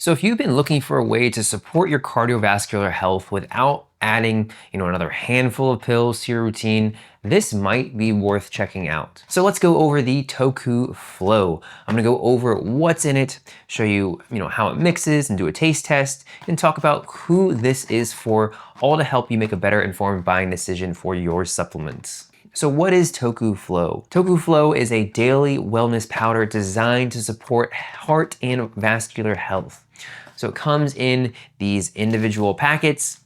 So if you've been looking for a way to support your cardiovascular health without adding, another handful of pills to your routine, this might be worth checking out. So let's go over the Toku Flow. I'm gonna go over what's in it, show you, how it mixes and do a taste test, and talk about who this is for, all to help you make a better informed buying decision for your supplements. So what is Toku Flow? Toku Flow is a daily wellness powder designed to support heart and vascular health. So it comes in these individual packets.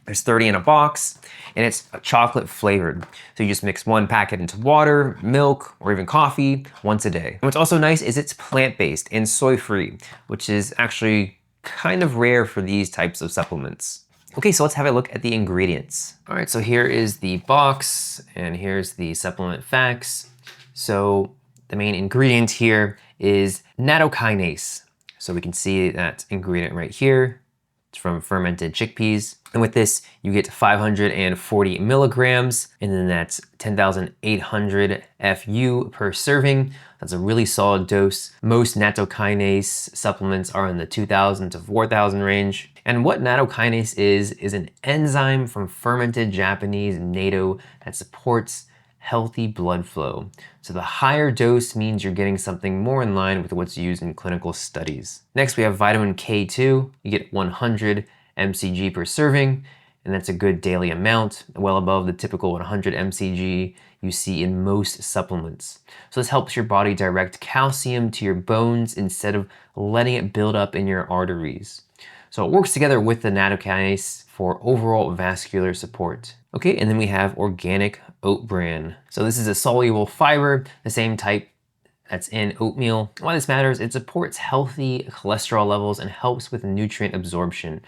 There's 30 in a box, and it's chocolate flavored. So you just mix one packet into water, milk, or even coffee once a day. And what's also nice is it's plant-based and soy-free, which is actually kind of rare for these types of supplements. Okay, so let's have a look at the ingredients. All right, so here is the box, and here's the supplement facts. So the main ingredient here is nattokinase. So we can see that ingredient right here. It's from fermented chickpeas. And with this, you get 540 milligrams, and then that's 10,800 FU per serving. That's a really solid dose. Most nattokinase supplements are in the 2,000 to 4,000 range. And what nattokinase is an enzyme from fermented Japanese natto that supports healthy blood flow. So the higher dose means you're getting something more in line with what's used in clinical studies. Next, we have vitamin K2. You get 100 mcg per serving, and that's a good daily amount, well above the typical 100 mcg you see in most supplements. So this helps your body direct calcium to your bones instead of letting it build up in your arteries. So it works together with the nattokinase for overall vascular support. Okay, and then we have organic oat bran. So this is a soluble fiber, the same type that's in oatmeal. Why this matters, it supports healthy cholesterol levels and helps with nutrient absorption.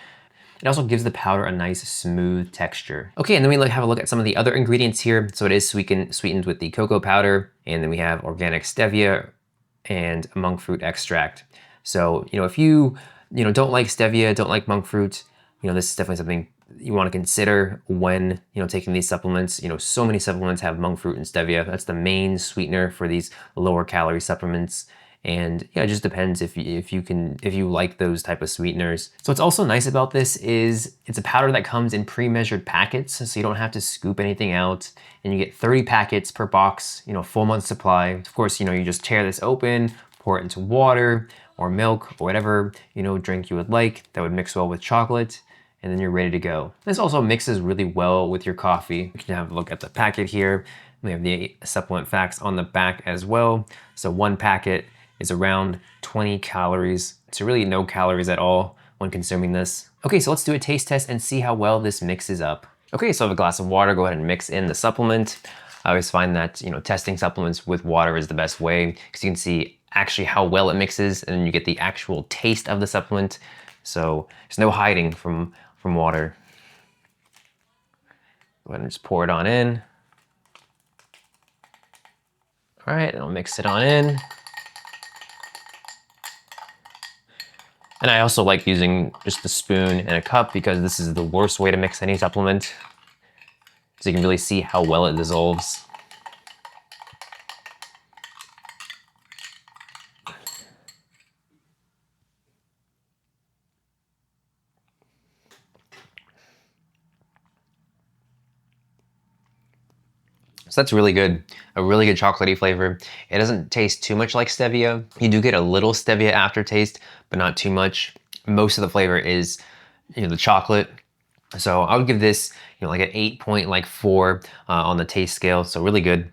It also gives the powder a nice smooth texture. Okay, and then we have a look at some of the other ingredients here. So it is sweetened with the cocoa powder, and then we have organic stevia and monk fruit extract. So, if you don't like stevia, don't like monk fruit, this is definitely something you want to consider when, taking these supplements. So many supplements have monk fruit and stevia. That's the main sweetener for these lower calorie supplements. And yeah, it just depends if you like those type of sweeteners. So what's also nice about this is it's a powder that comes in pre-measured packets, so you don't have to scoop anything out, and you get 30 packets per box, full month supply. Of course, you just tear this open, pour it into water or milk or whatever, drink you would like that would mix well with chocolate, and then you're ready to go. This also mixes really well with your coffee. You can have a look at the packet here. We have the supplement facts on the back as well. So one packet is around 20 calories. So really no calories at all when consuming this. Okay, so let's do a taste test and see how well this mixes up. Okay, so I have a glass of water, go ahead and mix in the supplement. I always find that, testing supplements with water is the best way because you can see actually how well it mixes, and then you get the actual taste of the supplement. So there's no hiding from water. Go ahead and just pour it on in. All right, and I'll mix it on in. And I also like using just a spoon and a cup because this is the worst way to mix any supplement. So you can really see how well it dissolves. So that's really good, a really good chocolatey flavor. It doesn't taste too much like stevia. You do get a little stevia aftertaste, but not too much. Most of the flavor is, the chocolate. So I would give this, like an 8.4 on the taste scale. So really good.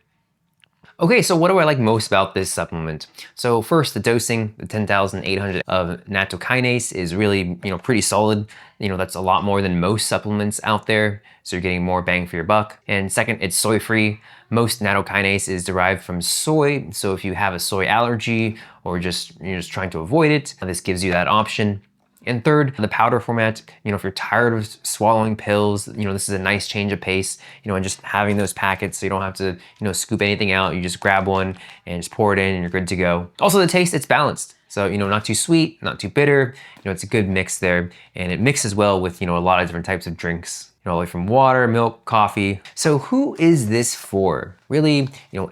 Okay, so what do I like most about this supplement? So first, the dosing, the 10,800 of nattokinase is really, pretty solid. That's a lot more than most supplements out there. So you're getting more bang for your buck. And second, it's soy-free. Most nattokinase is derived from soy. So if you have a soy allergy or you're just trying to avoid it, this gives you that option. And third, the powder format, if you're tired of swallowing pills, this is a nice change of pace, and just having those packets so you don't have to, scoop anything out. You just grab one and just pour it in and you're good to go. Also the taste, it's balanced. So, not too sweet, not too bitter, it's a good mix there. And it mixes well with, a lot of different types of drinks, all the way from water, milk, coffee. So who is this for? Really,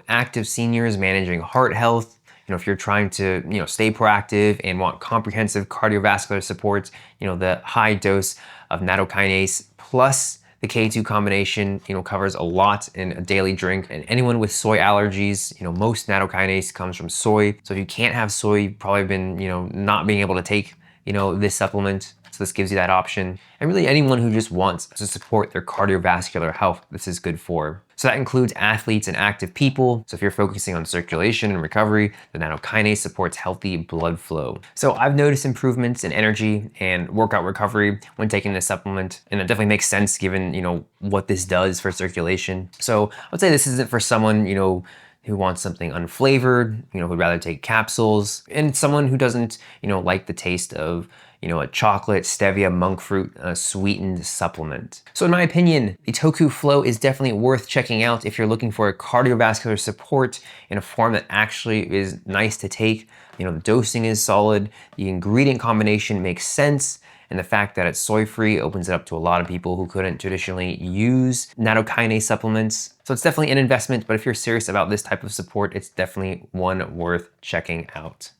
active seniors managing heart health, if you're trying to, stay proactive and want comprehensive cardiovascular support, the high dose of nattokinase plus the K2 combination, covers a lot in a daily drink. And anyone with soy allergies, most nattokinase comes from soy. So if you can't have soy, you've probably been, not being able to take, this supplement. So this gives you that option. And really anyone who just wants to support their cardiovascular health, this is good for. So that includes athletes and active people. So if you're focusing on circulation and recovery, the nattokinase supports healthy blood flow. So I've noticed improvements in energy and workout recovery when taking this supplement. And it definitely makes sense given, what this does for circulation. So I'd say this isn't for someone, who wants something unflavored, who'd rather take capsules, and someone who doesn't, like the taste of, a chocolate stevia monk fruit sweetened supplement. So in my opinion, the Toku Flow is definitely worth checking out if you're looking for a cardiovascular support in a form that actually is nice to take. The dosing is solid, the ingredient combination makes sense, and the fact that it's soy-free opens it up to a lot of people who couldn't traditionally use nattokinase supplements. So it's definitely an investment, but if you're serious about this type of support, it's definitely one worth checking out.